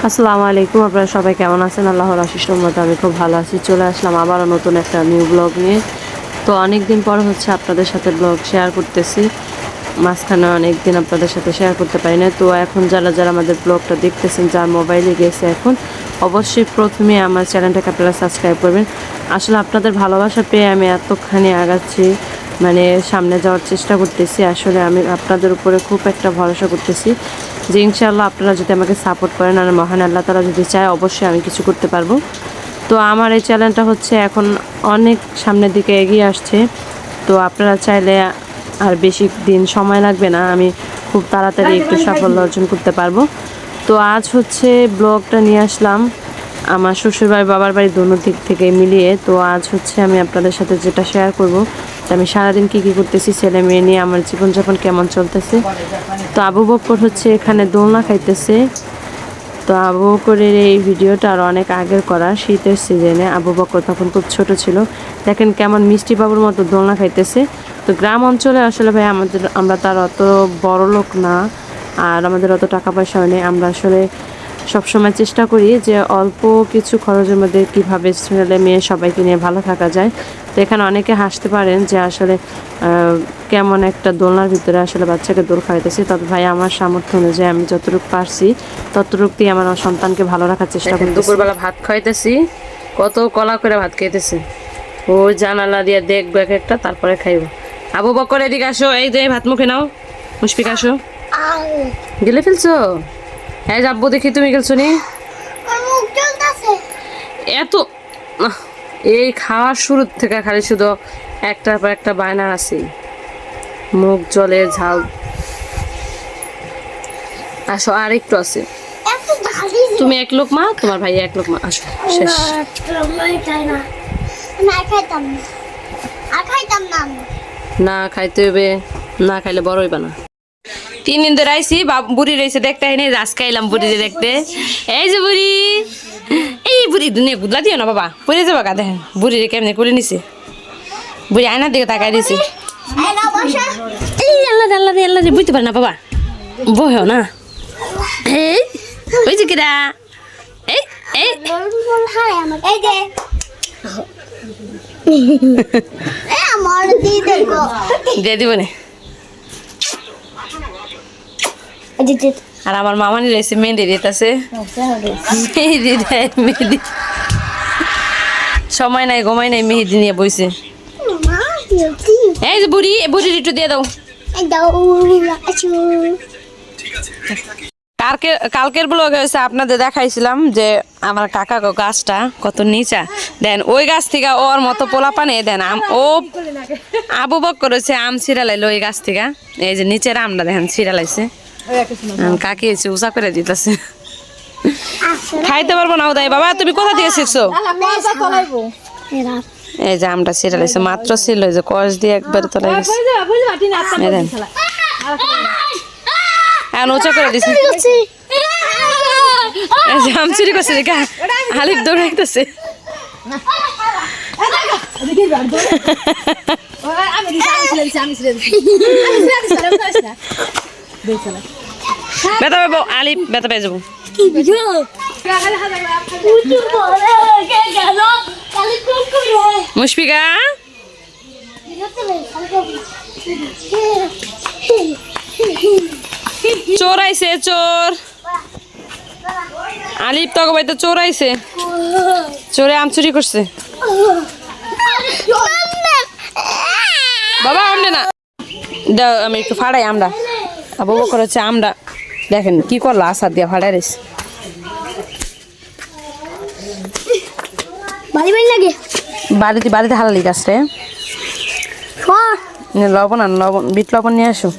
আসসালামু আলাইকুম, আপনারা সবাই কেমন আছেন? আল্লাহর আশিস রহমতে আমি খুব ভালো আছি। চলে আসলাম আবারও নতুন একটা নিউ ব্লগ নিয়ে। তো অনেক দিন পর হচ্ছে আপনাদের সাথে ব্লগ শেয়ার করতেছি। মাঝখানে অনেক দিন আপনাদের সাথে শেয়ার করতে পারি না। তো এখন যারা যারা আমাদের ব্লগটা দেখতেছেন, যার মোবাইলে গেছে এখন, অবশ্যই প্রথমে আমার চ্যানেলটাকে আপনারা সাবস্ক্রাইব করবেন। আসলে আপনাদের ভালোবাসা পেয়ে আমি এতখানি আগাচ্ছি, মানে সামনে যাওয়ার চেষ্টা করতেছি। আসলে আমি আপনাদের উপরে খুব একটা ভরসা করতেছি যে ইনশাআল্লাহ আপনারা যদি আমাকে সাপোর্ট করেন আর মহান আল্লাহ তাআলা যদি চায়, অবশ্যই আমি কিছু করতে পারবো। তো আমার এই চ্যানেলটা হচ্ছে এখন অনেক সামনের দিকে এগিয়ে আসছে। তো আপনারা চাইলে আর বেশি দিন সময় লাগবে না, আমি খুব তাড়াতাড়ি একটু সাফল্য অর্জন করতে পারবো। তো আজ হচ্ছে ব্লগটা নিয়ে আসলাম আমার শ্বশুরবাড়ি বাবার বাড়ি দোনো দিক থেকে মিলিয়ে। তো আজ হচ্ছে আমি আপনাদের সাথে যেটা শেয়ার করব যে আমি সারাদিন কী কী করতেছি, ছেলে মেয়ে নিয়ে আমার জীবনযাপন কেমন চলতেছে। তো আবু বকর হচ্ছে এখানে দোলনা খাইতেছে। তো আবু বকরের এই ভিডিওটা আর অনেক আগের করা, শীতের সিজনে। আবু বকর তখন খুব ছোট ছিল। দেখেন কেমন মিষ্টি বাবুর মতো দোলনা খাইতেছে। তো গ্রাম অঞ্চলে আসলে ভাই আমরা তার অত বড় লোক না, আর আমাদের অত টাকা পয়সাও নেই। আমরা আসলে সবসময় চেষ্টা করি যে অল্প কিছু খরচের মধ্যে কীভাবে ছেলে মেয়ে সবাইকে নিয়ে ভালো থাকা যায়। তো এখানে অনেকে হাসতে পারেন যে আসলে কেমন একটা দোলনার ভিতরে আসলে বাচ্চাকে দোল খাওয়াইতেছি। তবে ভাই আমার সামর্থ্য অনুযায়ী আমি যতটুকু পারছি ততটুকু দিয়ে আমার সন্তানকে ভালো রাখার চেষ্টা করি। দুপুরবেলা ভাত খাইতেছি, কত কলা করে ভাত খাইতেছি। ও জানালা দিয়ে দেখবো এক একটা, তারপরে খাইব। আবু বকর এদিকে আসো, এই যে ভাত মুখে নাও। মুশফিক আসো। গেলে ফেলছো? হ্যাঁ যাবো, দেখি তুমি গেলছো নি এত। এই খাওয়ার শুরু থেকে খালি শুধু একটার পর একটা বায়না আছে, মুখ জলে ঝাল। আসো, আর একটু আছে। তুমি এক লোক মা, তোমার ভাই এক লোক মা। আসো, শেষ। না খাইতে হবে, না খাইলে বড় হইবা না। 3 দিন ধরে আইসি, বুড়ি রয়েছে দেখতে হয়নি, রাস খাইলাম বুড়িরে দেখতে। এই যে বুড়ি, এই বুড়ি দুনিয়া গুদলা দিও না বাবা, পড়ে যাবা গা। দেখেন বুড়িরে কেমনে করে নিছে। বুড়ি আয়নার দিকে তাকাই দিছে। এই আল্লাহ আল্লাহ আল্লাহ, বুঝতে পারে না বাবা, বহেও না। এই ওই যে কিরা, এই এই দিয়ে দিব না। আর আমার মামানি রয়েছে মেহেন্দি দিতেছে। মেহেন্দি সময় নাই, ঘুমাই নাই, মেহেন্দি নিয়ে বইছে। এই যে বুড়ি, বুড়ির একটু দিয়ে দাও। কালকের ব্লগে হয়েছে আপনাদের দেখাইছিলাম যে আমার কাকা গাছটা কত নিচা। দেন ওই গাছ থেকে ওর মতো পোলা পানে দেন ও আবু বকর হচ্ছে আম ছিড়ালাইলো ওই গাছ থেকে। এই যে নিচের আমটা দেখেন ছিড়ালাইছে, কাকি এসে উঁচা করে দিতেছে। খাইতে পারবো না উদয় বাবা, তুমি কোথা থেকে শিখছো? এই যে আমটা ছিড়ালাইছে, মাত্র ছিল যে কষ দিয়ে একবার তোলাই গেছে। উঁচা করে দিছি, আম চুরি করছে দেখা আলিফ দৌড়াইতেছে। বেতা পাবো আলিফ, বেতা পেয়ে যাবো। মুশফিকা চোর আইছে, চোর। আলিফ তো বাইতে চোর আইছে, চোরে আম চুরি করছে। বাবা আমলে না দাও, আমি একটু ফাড়াই আমরা। আবু বকর হচ্ছে আমরা দেখেন কি করলো, আসার দিয়া ফাড়াই রেছে। বাড়িতে বাড়িতে হালালি গাছটা লবণ আন, লবণ বিট লবণ নিয়ে আসো।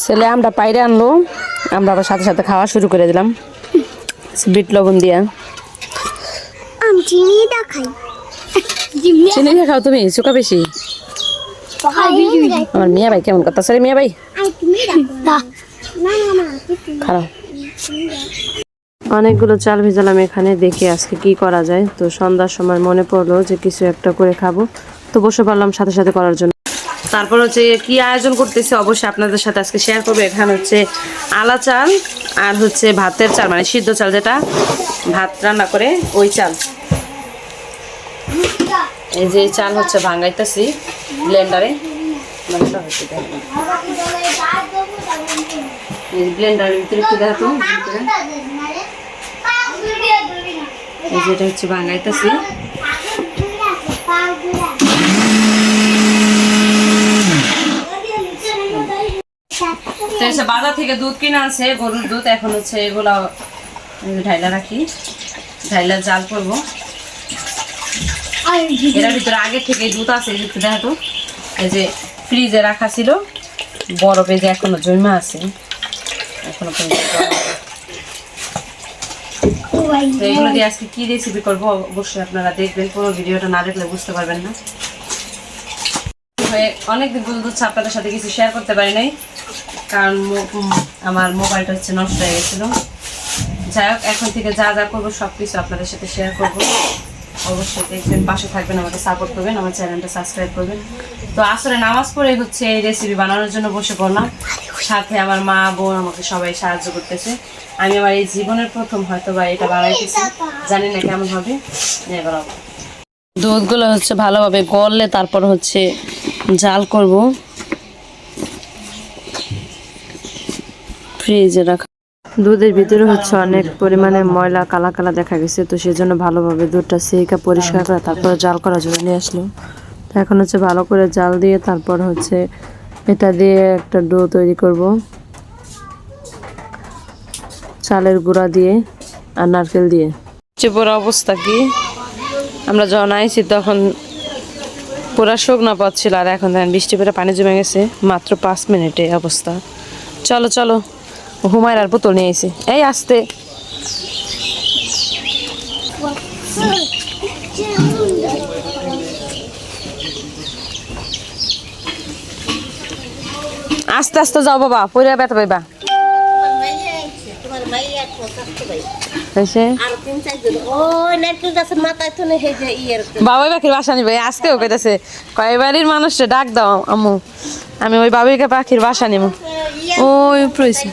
ছেলে আমরা পাইরে আনলো, আমরা আবার সাথে সাথে খাওয়া শুরু করে দিলাম বিট লবণ দিয়া। চিনি দিয়ে খাও তুমি, চোখা বেশি। আমার মিয়া ভাই কেমন করতেছে রে মিয়া ভাই? খারাপ। অনেকগুলো চাল ভেজালাম এখানে, দেখি আজকে কি করা যায়। তো সন্ধ্যার সময় মনে পড়লো যে কিছু একটা করে খাবো, তো বসে পড়লাম সাথে সাথে করার জন্য। তারপর হচ্ছে কি আয়োজন করতেছি অবশ্যই আপনাদের সাথে আজকে শেয়ার করবো। এখানে হচ্ছে আলা চাল আর হচ্ছে ভাতের চাল, মানে সিদ্ধ চাল, যেটা ভাত রান্না করে ওই চাল। এই যে চাল হচ্ছে ভাঙাইতেছি ব্লেন্ডারে, ব্লেন্ডারের ভিতরে একটু দেখো। এই যেটা হচ্ছে ভাঙাইতেছি। বাজার থেকে দুধ কিনে আনছে, গরুর দুধ। এখন হচ্ছে এগুলা ঢাইলা রাখি, ঢাইলা জাল করবো। এটার ভিতরে আগে থেকে দুধ আছে, একটু দেখো। এই যে ফ্রিজে রাখা ছিল, বরফে যে এখনো জমা আছে, এখনো এগুলো দিয়ে আজকে কি রেসিপি করবো অবশ্যই আপনারা দেখবেন, পুরো ভিডিওটা না দেখলে বুঝতে পারবেন না। অনেকদিন পর্যন্ত হচ্ছে আপনাদের সাথে কিছু শেয়ার করতে পারি নাই, কারণ আমার মোবাইলটা হচ্ছে নষ্ট হয়ে গেছিল। যাই হোক, এখন থেকে যা যা করবো সব কিছু আপনাদের সাথে শেয়ার করবো। অবশ্যই দেখবেন, পাশে থাকবেন, আমাকে সাপোর্ট করবেন, আমার চ্যানেলটা সাবস্ক্রাইব করবেন। তো আসলে নামাজ পড়ে হচ্ছে এই রেসিপি বানানোর জন্য বসে পড়লাম। সাথে আমার মা বোন আমাকে সবাই সাহায্য করতেছে। আমি আমার এই জীবনের প্রথম হয়তো বা এটা বানাইতেছি, জানি না কেমন হবে। দুধগুলো হচ্ছে ভালোভাবে গললে তারপর হচ্ছে জাল করব, ফ্রিজে রাখা। দুধের ভিতরে হচ্ছে অনেক পরিমাণে ময়লা কালা কালা দেখা গেছে, তো সেজন্য ভালোভাবে দুধটা সেকা পরিষ্কার করে তারপরে জাল করার জন্য নিয়ে আসলো। তো এখন হচ্ছে ভালো করে জাল দিয়ে তারপর হচ্ছে এটা দিয়ে একটা ডো তৈরি করব, চালের গুঁড়া দিয়ে আর নারকেল দিয়ে। পুরো অবস্থা কি, আমরা যখন আইছি তখন পুরা শুকনো পাচ্ছিল, আর এখন দেখেন বৃষ্টি পরে পানি জমে গেছে মাত্র 5 মিনিটে অবস্থা। চলো চলো, হুমায়ের আর পুতুল নিয়ে আইছি। এই আসতে, আস্তে আস্তে যাও বাবা, পরে ব্যথা পাইবা। বাবাই পাখির বাসা নিবে, আজকেও কইতাছে কয় বাড়ির মানুষটা ডাক দাও আম্মু, আমি ওই বাবিকে পাখির বাসা নিব। ওই প্রয়োজন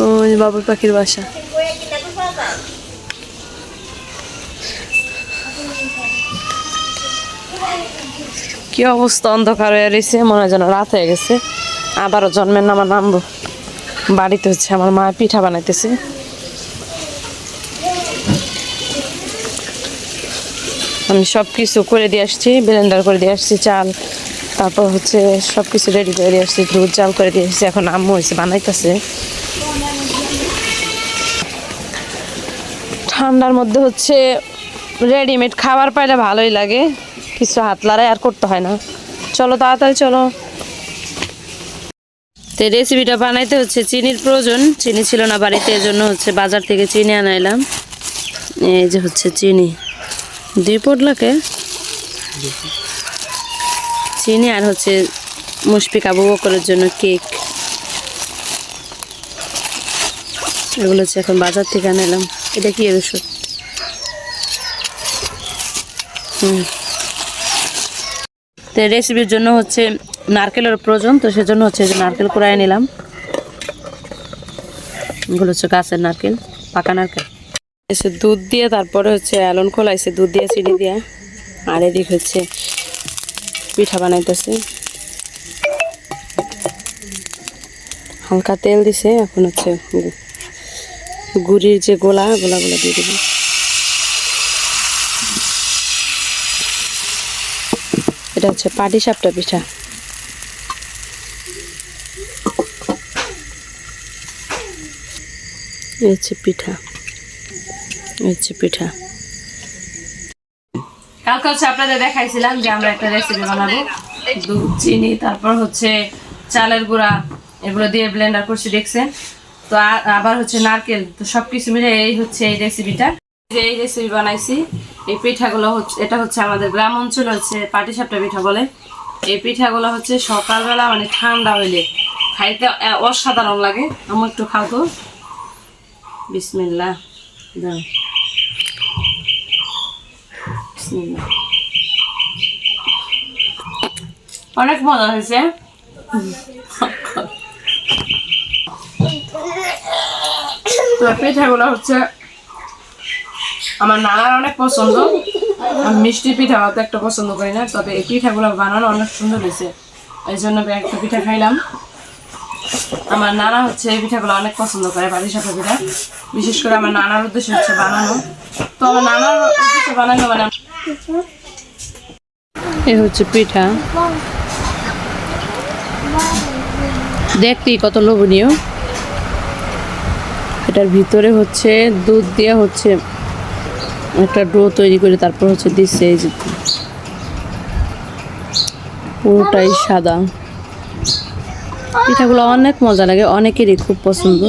ওই বাবুর পাখির বাসা। কি অবস্থা, অন্ধকার হয়ে রয়েছে, মনে হয় যেন রাত হয়ে গেছে। আবারও জন্মের নামা নামবো। বাড়িতে হচ্ছে আমার মা পিঠা বানাইতেছে। আমি সব কিছু করে দিয়ে আসছি, ব্লেন্ডার করে দিয়ে আসছি চাল, তারপর হচ্ছে সব কিছু রেডি করে দিয়ে আসছি, দুধ জাল করে দিয়ে আসছি। এখন আম্মু হয়েছে বানাইতেছে। ঠান্ডার মধ্যে হচ্ছে রেডিমেড খাবার পাইলে ভালোই লাগে, কিছু হাত লড়াই আর করতে হয় না। চলো তাড়াতাড়ি চলো। তো রেসিপিটা বানাইতে হচ্ছে চিনির প্রয়োজন, চিনি ছিল না বাড়িতে, এজন্য হচ্ছে বাজার থেকে চিনি আনাইলাম। এই যে হচ্ছে চিনি 2 পটলাকে চিনি, আর হচ্ছে মুশফিকা বুবু করার জন্য কেক, এগুলো হচ্ছে এখন বাজার থেকে আনাইলাম। এটা কি ওষুধ? তো রেসিপির জন্য হচ্ছে নারকেলের প্রয়োজন, তো সেজন্য হচ্ছে যে নারকেল কুড়াই নিলাম। এগুলো হচ্ছে গাছের নারকেল, পাকা নারকেল। এসে দুধ দিয়ে তারপরে হচ্ছে অ্যালন খোলাইছে, দুধ দিয়ে চিনি দিয়ে। আর এদিক হচ্ছে পিঠা বানাইতেছে, হালকা তেল দিছে। এখন হচ্ছে গুড়ির যে গোলাগুলো দিয়ে দিবে। এটা হচ্ছে পাটিসাপটা পিঠা। পিঠা পিঠা কালকে হচ্ছে আপনাদের দেখাইছিলাম যে আমরা একটা রেসিপি বানাবো। দুধ, চিনি, তারপর হচ্ছে চালের গুঁড়া, এগুলো দিয়ে ব্লেন্ডার করছি দেখছেন। তো আবার হচ্ছে নারকেল, তো সবকিছু মিলে এই হচ্ছে এই রেসিপিটা। এই রেসিপি বানাইছি। এই পিঠাগুলো হচ্ছে, এটা হচ্ছে আমাদের গ্রাম অঞ্চলে হচ্ছে পাটিসাপটা পিঠা বলে। এই পিঠাগুলো হচ্ছে সকালবেলা মানে ঠান্ডা হইলে খাইতে অসাধারণ লাগে। আমার একটু খাও তো, বিসমিল্লাহ। দাও, বিসমিল্লাহ। অনেক মজা হয়েছে। তো পিঠাগুলো হচ্ছে আমার নানার অনেক পছন্দ। আমি মিষ্টি পিঠা অত একটা পছন্দ করি না, তবে এই পিঠাগুলো বানানো অনেক সুন্দর হয়েছে, এই জন্য একটা পিঠা খাইলাম। আমার নানা হচ্ছে এই পিঠাগুলো অনেক পছন্দ করে, পাটিসাপটা পিঠা। বিশেষ করে আমার নানার উদ্দেশ্য হচ্ছে বানানো। তো আমার নানার উদ্দেশ্যে বানানো মানে এই হচ্ছে পিঠা, দেখতেই কত লোভনীয়। এটার ভিতরে হচ্ছে দুধ দিয়ে হচ্ছে একটা ডো তৈরি করে তারপর হচ্ছে দিচ্ছে, এই যে পুরোটাই সাদা। পিঠাগুলো অনেক মজা লাগে, অনেকেরই খুব পছন্দ।